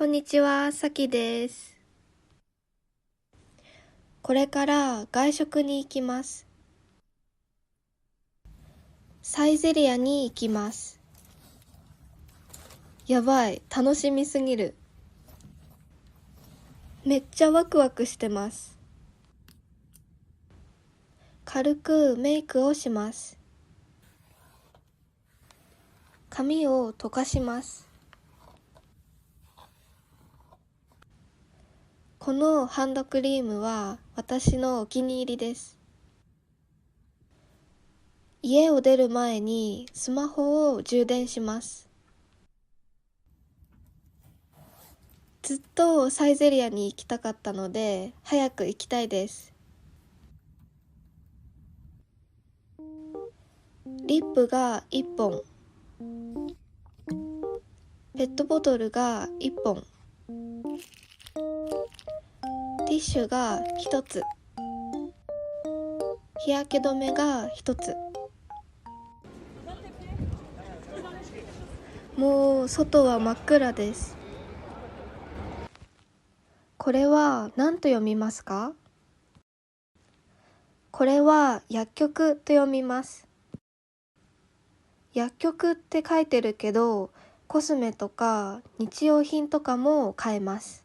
こんにちは、さきです。これから外食に行きます。サイゼリヤに行きます。やばい、楽しみすぎる。めっちゃワクワクしてます。軽くメイクをします。髪を溶かします。このハンドクリームは私のお気に入りです。家を出る前にスマホを充電します。ずっとサイゼリヤに行きたかったので、早く行きたいです。リップが1本、ペットボトルが1本、ティッシュが1つ、日焼け止めが1つ。もう外は真っ暗です。これは何と読みますか？これは薬局と読みます。薬局って書いてるけど、コスメとか日用品とかも買えます。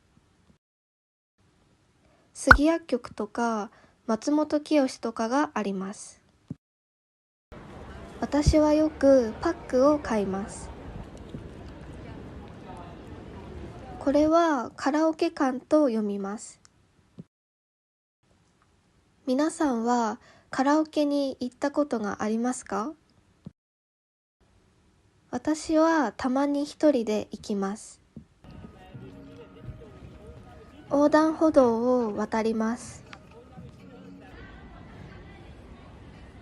杉薬局とか松本清とかがあります。私はよくパックを買います。これはカラオケ館と読みます。皆さんはカラオケに行ったことがありますか？私はたまに一人で行きます。横断歩道を渡ります。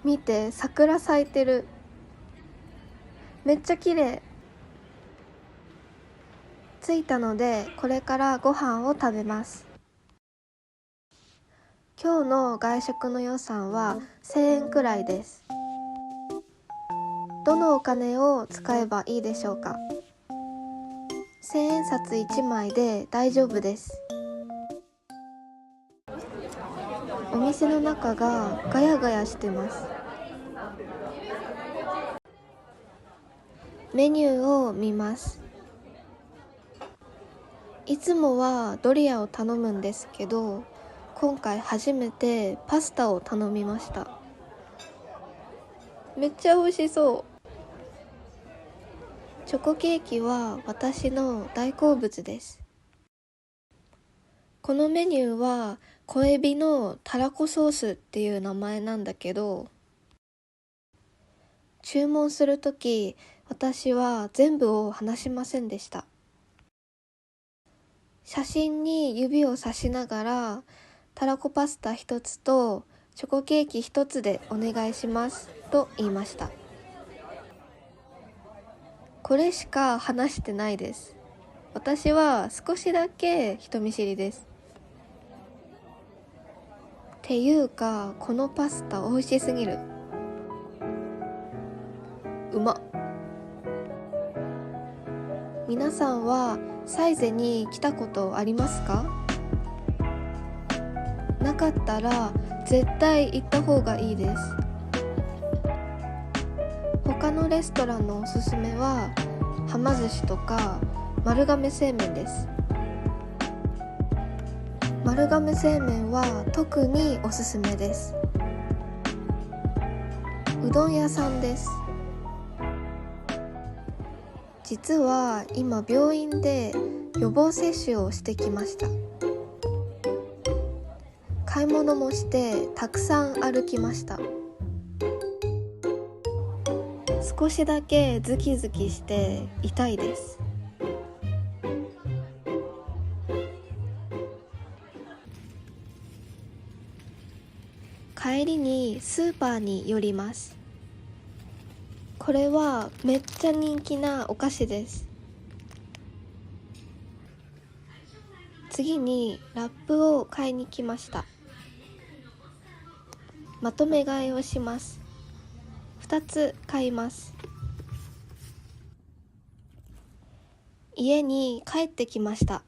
見て、桜咲いてる。めっちゃ綺麗。着いたので、これからご飯を食べます。今日の外食の予算は1000円くらいです。どのお金を使えばいいでしょうか？1000円札1枚で大丈夫です。お店の中がガヤガヤしてます。メニューを見ます。いつもはドリアを頼むんですけど、今回初めてパスタを頼みました。めっちゃ美味しそう。チョコケーキは私の大好物です。このメニューは小エビのたらこソースっていう名前なんだけど、注文するとき私は全部を話しませんでした。写真に指をさしながら、たらこパスタ1つとチョコケーキ1つでお願いしますと言いました。これしか話してないです。私は少しだけ人見知りです。っていうか、このパスタ美味しすぎる。うまっ。皆さんはサイゼに来たことありますか？なかったら絶対行った方がいいです。他のレストランのおすすめははま寿司とか丸亀製麺です。丸亀製麺は特におすすめです。うどん屋さんです。実は今病院で予防接種をしてきました。買い物もしてたくさん歩きました。少しだけズキズキして痛いです。帰りにスーパーに寄ります。これはめっちゃ人気なお菓子です。次にラップを買いに来ました。まとめ買いをします。2つ買います。家に帰ってきました。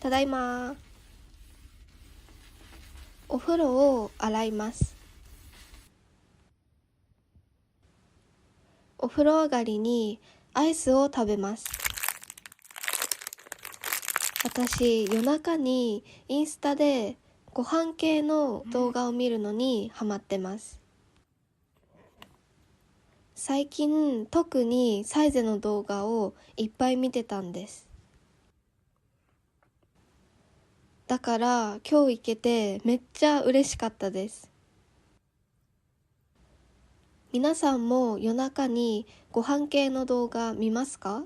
ただいま。お風呂を洗います。お風呂上がりにアイスを食べます。私、夜中にインスタでご飯系の動画を見るのにハマってます。最近特にサイゼの動画をいっぱい見てたんです。だから今日行けてめっちゃ嬉しかったです。皆さんも夜中にご飯系の動画見ますか？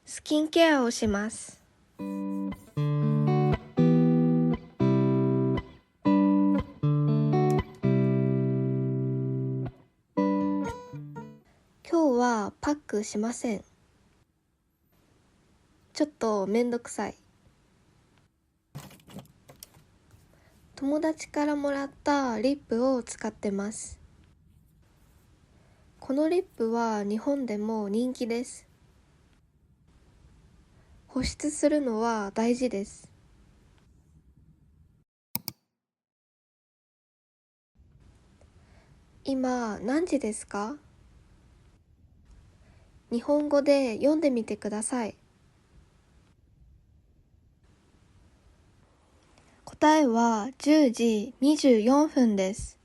スキンケアをします。今日はパックしません。ちょっとめんどくさい。友達からもらったリップを使ってます。このリップは日本でも人気です。保湿するのは大事です。今何時ですか？日本語で読んでみてください。答えは10時24分です。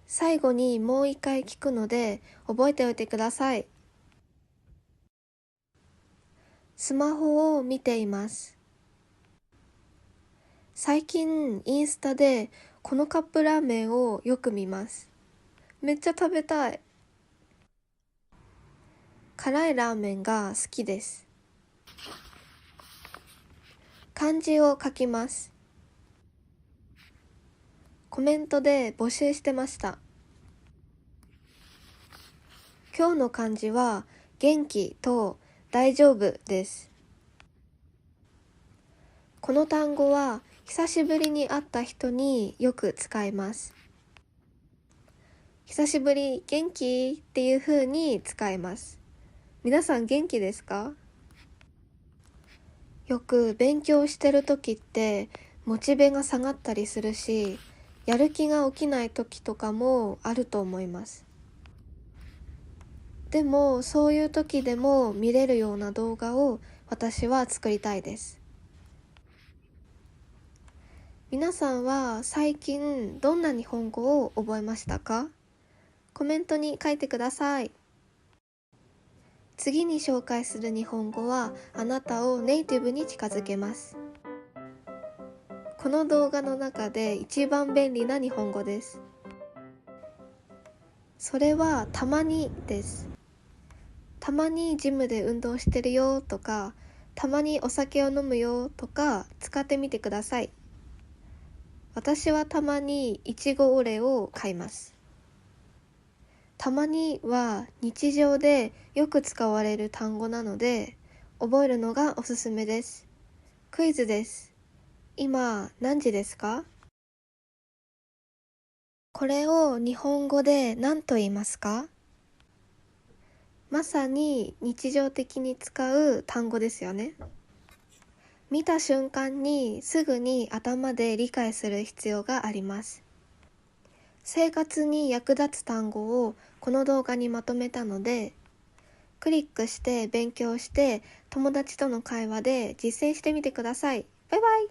最後にもう一回聞くので覚えておいてください。スマホを見ています。最近インスタでこのカップラーメンをよく見ます。めっちゃ食べたい。辛いラーメンが好きです。漢字を書きます。コメントで募集してました。今日の漢字は元気と大丈夫です。この単語は久しぶりに会った人によく使います。久しぶり、元気っていう風に使います。皆さん元気ですか？よく勉強してる時ってモチベが下がったりするし、やる気が起きない時とかもあると思います。でもそういう時でも見れるような動画を私は作りたいです。皆さんは最近どんな日本語を覚えましたか？コメントに書いてください。次に紹介する日本語はあなたをネイティブに近づけます。この動画の中で一番便利な日本語です。それはたまにです。たまにジムで運動してるよとか、たまにお酒を飲むよとか使ってみてください。私はたまにいちごオレを買います。たまには日常でよく使われる単語なので、覚えるのがおすすめです。クイズです。今何時ですか？これを日本語で何と言いますか？まさに日常的に使う単語ですよね。見た瞬間にすぐに頭で理解する必要があります。生活に役立つ単語をこの動画にまとめたので、クリックして勉強して友達との会話で実践してみてください。バイバイ。